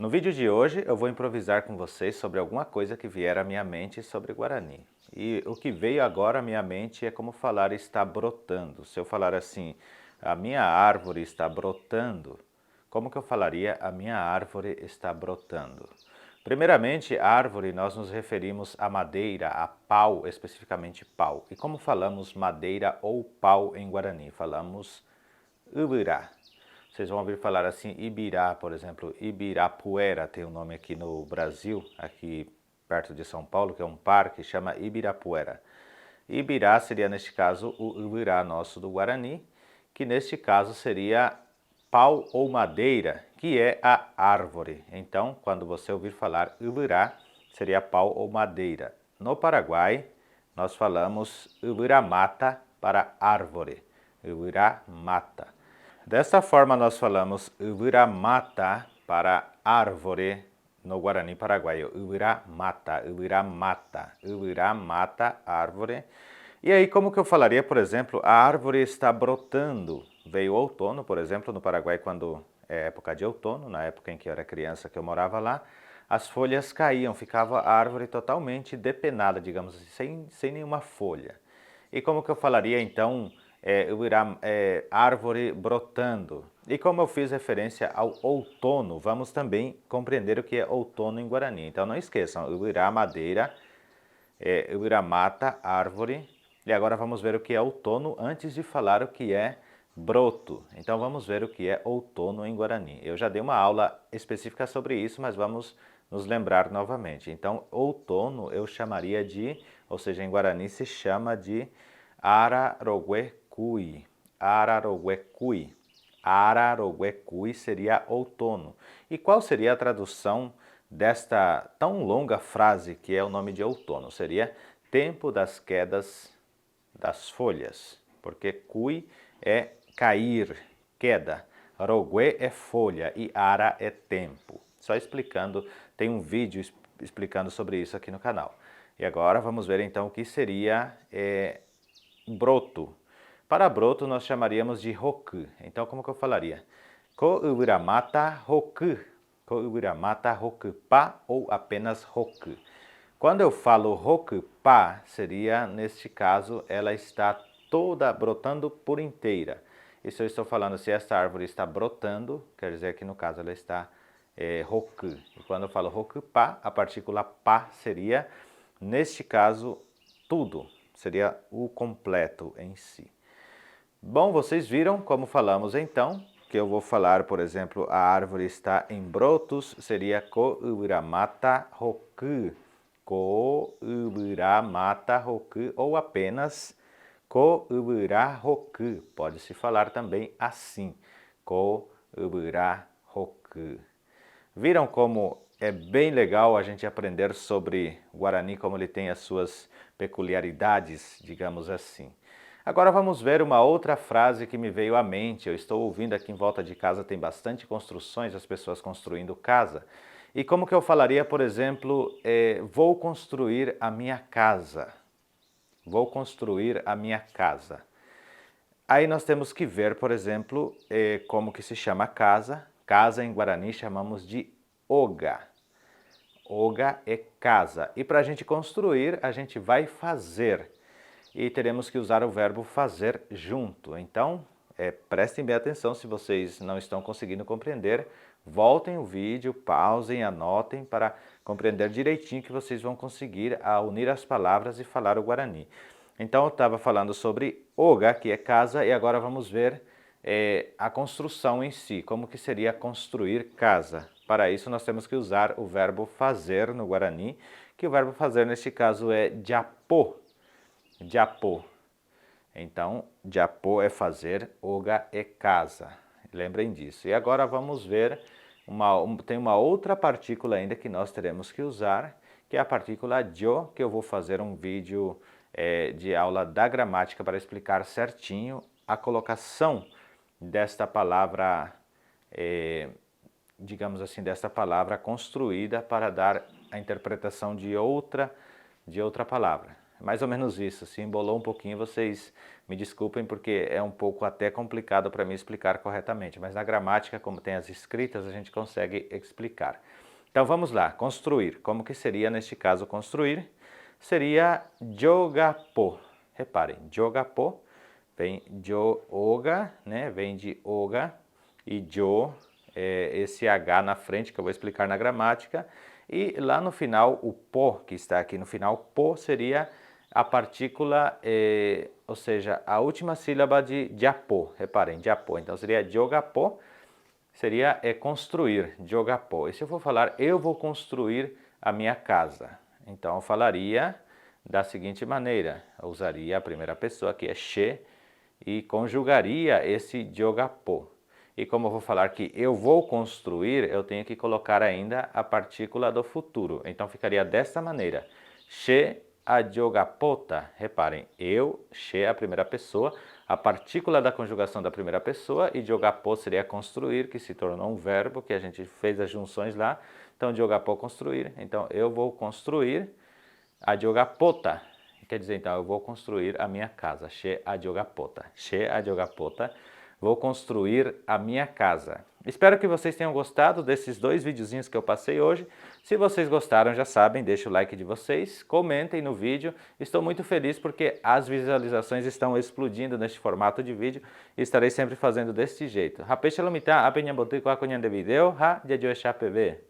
No vídeo de hoje eu vou improvisar com vocês sobre alguma coisa que vier à minha mente sobre Guarani. E o que veio agora à minha mente é como falar está brotando. Se eu falar assim, a minha árvore está brotando, como que eu falaria a minha árvore está brotando? Primeiramente, árvore nós nos referimos à madeira, a pau, especificamente pau. E como falamos madeira ou pau em Guarani? Falamos ubirá. Vocês vão ouvir falar assim, Ibirá, por exemplo, Ibirapuera tem um nome aqui no Brasil, aqui perto de São Paulo, que é um parque, chama Ibirapuera. Ibirá seria, neste caso, o Ibirá nosso do Guarani, que neste caso seria pau ou madeira, que é a árvore. Então, quando você ouvir falar Ibirá, seria pau ou madeira. No Paraguai, nós falamos Ibirá mata para árvore, Ibirá mata. Desta forma, nós falamos Ubiramata para árvore no Guarani paraguaio. Ubiramata, Ubiramata, Ubiramata, árvore. E aí, como que eu falaria, por exemplo, a árvore está brotando? Veio o outono, por exemplo, no Paraguai, quando é época de outono, na época em que eu era criança, que eu morava lá, as folhas caíam, ficava a árvore totalmente depenada, digamos assim, sem nenhuma folha. E como que eu falaria, então, árvore brotando? E como eu fiz referência ao outono, vamos também compreender o que é outono em Guarani. Então não esqueçam, Ubirá, madeira, Ubirá, mata, árvore. E agora vamos ver o que é outono antes de falar o que é broto. Então vamos ver o que é outono em Guarani. Eu já dei uma aula específica sobre isso, mas vamos nos lembrar novamente. Então outono eu chamaria de, ou seja, em Guarani se chama de Araroguecui. Araroguecui. Araroguecui seria outono. E qual seria a tradução desta tão longa frase que é o nome de outono? Seria tempo das quedas das folhas, porque cui é cair, queda, rogue é folha e ara é tempo. Só explicando, tem um vídeo explicando sobre isso aqui no canal. E agora vamos ver então o que seria broto. Para broto nós chamaríamos de roku. Então como que eu falaria? Ko ubiramata roku. Ko ubiramata roku pa ou apenas roku. Quando eu falo roku pa, seria, neste caso, ela está toda brotando por inteira. E se eu estou falando se esta árvore está brotando, quer dizer que no caso ela está roku. E quando eu falo roku pa, a partícula pa seria, neste caso, tudo. Seria o completo em si. Bom, vocês viram como falamos então, que eu vou falar, por exemplo, a árvore está em brotos, seria ko ubiramata roku. Ko ubiramata roku ou apenas ko ubira roku. Pode-se falar também assim, ko ubira roku. Viram como é bem legal a gente aprender sobre Guarani, como ele tem as suas peculiaridades, digamos assim. Agora vamos ver uma outra frase que me veio à mente. Eu estou ouvindo aqui em volta de casa, tem bastante construções, as pessoas construindo casa. E como que eu falaria, por exemplo, vou construir a minha casa. Vou construir a minha casa. Aí nós temos que ver, por exemplo, como que se chama casa. Casa em Guarani chamamos de oga. Oga é casa. E para a gente construir, a gente vai fazer. E teremos que usar o verbo fazer junto. Então, prestem bem atenção se vocês não estão conseguindo compreender. Voltem o vídeo, pausem, anotem para compreender direitinho que vocês vão conseguir unir as palavras e falar o Guarani. Então, eu estava falando sobre oga, que é casa, e agora vamos ver a construção em si, como que seria construir casa. Para isso, nós temos que usar o verbo fazer no Guarani, que o verbo fazer neste caso é japô. Japô. Então, japô é fazer, oga é casa. Lembrem disso. E agora vamos ver, tem uma outra partícula ainda que nós teremos que usar, que é a partícula jo, que eu vou fazer um vídeo de aula da gramática para explicar certinho a colocação desta palavra, digamos assim, desta palavra construída para dar a interpretação de outra palavra. mais ou menos isso. Se embolou um pouquinho, vocês me desculpem porque é um pouco até complicado para mim explicar corretamente, mas na gramática, como tem as escritas, a gente consegue explicar. Então vamos lá, construir. Como que seria neste caso construir? Seria jogapo. Reparem, jogapo vem de oga, né? Vem de oga e jo, esse H na frente que eu vou explicar na gramática. E lá no final, o po, que está aqui no final, po seria a partícula, ou seja, a última sílaba de japo. Reparem, japo. Então seria jogapo, seria construir, jogapo. E se eu for falar, eu vou construir a minha casa. Então eu falaria da seguinte maneira, eu usaria a primeira pessoa, que é she, e conjugaria esse jogapo. E como eu vou falar que eu vou construir, eu tenho que colocar ainda a partícula do futuro. Então ficaria desta maneira. She ajogapota. Reparem, eu, she a primeira pessoa, a partícula da conjugação da primeira pessoa, e jogapo seria construir, que se tornou um verbo, que a gente fez as junções lá. Então jogapo, construir. Então eu vou construir ajogapota. Quer dizer, então, eu vou construir a minha casa. She ajogapota. She ajogapota. Vou construir a minha casa. Espero que vocês tenham gostado desses 2 videozinhos que eu passei hoje. Se vocês gostaram, já sabem, deixa o like de vocês, comentem no vídeo. Estou muito feliz porque as visualizações estão explodindo neste formato de vídeo e estarei sempre fazendo deste jeito. Rapeshalomita, apenhambotico akonyan de video, ha, jajo PV.